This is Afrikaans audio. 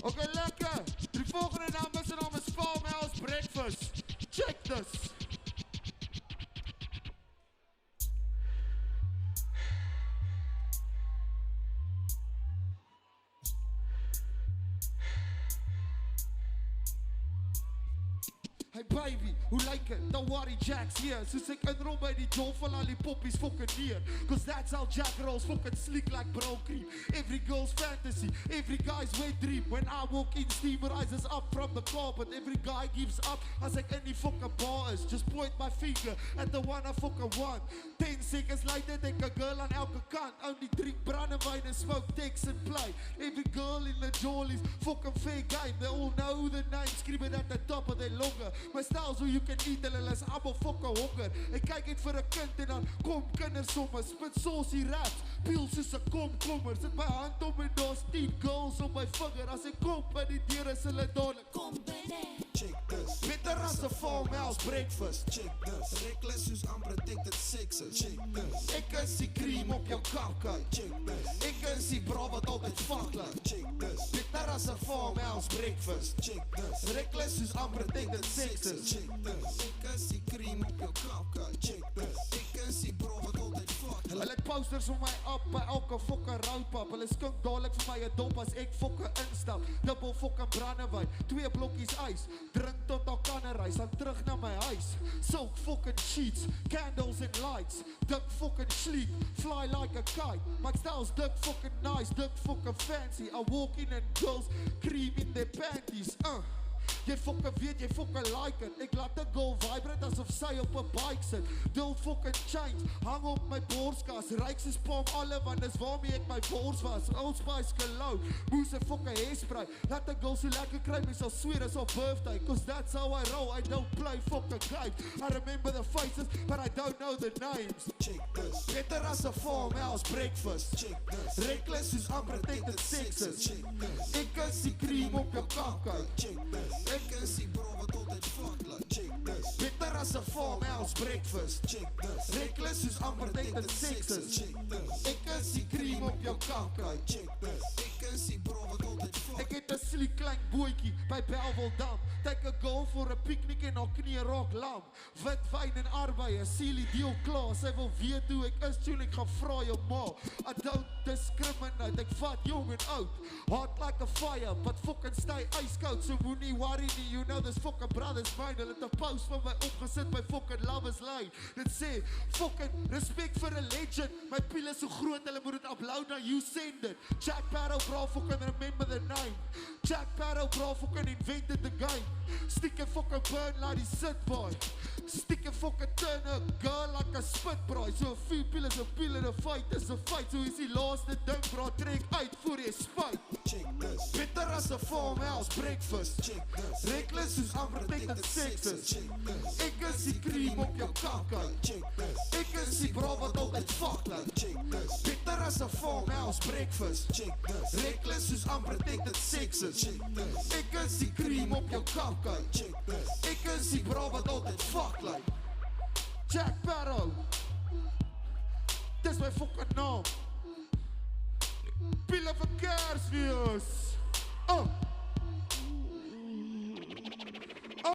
Oké, lekker. Die volgende naam is Farmhouse Breakfast. Check this. Hey baby, hoe lyk het? Don't worry, Jack's here. Soos ek inrol by die job van al die poppies fucking neer. Cause that's how Jack rolls, fucking sleek like brown cream. Every girl's fantasy, every guy's wet dream. When I walk in, steam rises up from the carpet. Every guy gives up as ek in die fucking bar is. Just point my finger at the one I fucking want. 10 seconds later, denk a girl aan elke kant. Only drink brandewijn and smoke, text and play. Every girl in the jollies, fucking fair game. They all know the name, screaming at the top of their longer. My style's hoe you can eat, hulle is allemaal fucking honger. Ek kyk uit vir 'n kind en dan kom kinders somme. Spit saucy raps, peel soos 'n komkommer. Sit my hand om en daar's 10 girls op my vinger. As ek kom by die deur is hulle dadelik kom binne. Check this. Better as a Farmhouse Breakfast. Check this. Reckless soos unprotected sexes. Check this. Ek is die cream op jou kakkie. Check this. Ek is die bra wat altyd fuck like. Check this. Better as a Farmhouse Breakfast. Check this. Reckless soos unprotected sexes. Check this. Ek is die cream op jou kakkie. Check this. Ek is die bra wat altyd fuck like. Hulle het posters om my op by elke fucking roadpap. Hulle skink dadelik vir my 'n dop as ek fucking instap. Dubbel fucking brandewyn, 2 blokkies ys. Drink tot al kan reis, dan terug na my huis. Silk fucking sheets, candles and lights. Dik fucking sleep, fly like a kite. My style's dik fucking nice, dik fucking fancy. I walk in and girls cream in their panties. Jy fucking weet, jy fucking like it. Ek laat 'n girl vibrate asof sy op 'n bike sit. Dil fucking chains, hang op my borskas. Ryk soos palm olive, want dis waarmee ek my bors was. Old Spice cologne, moes 'n fucking hairspray. Laat 'n girl so lekker kry, my sal swear is op birthday. Cause that's how I roll, I don't play fucking games. I remember the faces, but I don't know the names. Check this. Better as a Farmhouse Breakfast. Check this. Reckless soos unprotected sexes. Check this. Ek is die cream op jou kakkie. Check this. Ek is die bro wat altyd fuck like. Check this. Better as a Farmhouse Breakfast. Check this. Reckless soos unprotected sexes. Check this. Ek is die cream op jou kakkie. Check this. Ek is die bro wat altyd fuck. Ek het 'n sleek klein bootjie by Bellville Dam. Take a girl vir 'n piknik en haar knie raak lam. Wit wyn en arbeie, Celie Dion klaar. Sy wil weet hoe ek is, toen ek gaan vra jou ma. I don't discriminate, ek vat jong en oud. Hot like a fire, but fucking stay ijskoud. So moenie worry nie, you know this fucking brother's mine. Hulle het 'n post van my opgesit by fucking Lovers Lane. Dit sê, fucking respect vir 'n legend. My piel is so groot, hulle moet dit upload na you send it. Jack Sparrow, bro, fucking remember the name. Jack Sparrow, bro, fucking invented the game. Stick and fucking burn like die sit boy. Stick and fucking turn a girl like a spit boy. So 'n few piel is 'n piel en 'n fight is 'n fight. So is die laaste ding, bro, trek uit voor jy spyt. Check this. Better as a Farmhouse Breakfast. Check this. Reckless soos unprotected sexes. Check this. Ek is die cream op jou kakkie. Check this. Ek is die bra wat altyd fuck like. Check this. Better as a Farmhouse Breakfast. Check this. Reckless soos unprotected sexes. Check this. Ek is die cream op jou kakkie. Check this. Ek is die bra wat altyd fuck like. Jack Sparrow. Dis my fucking naam. Pille vir Kersfees.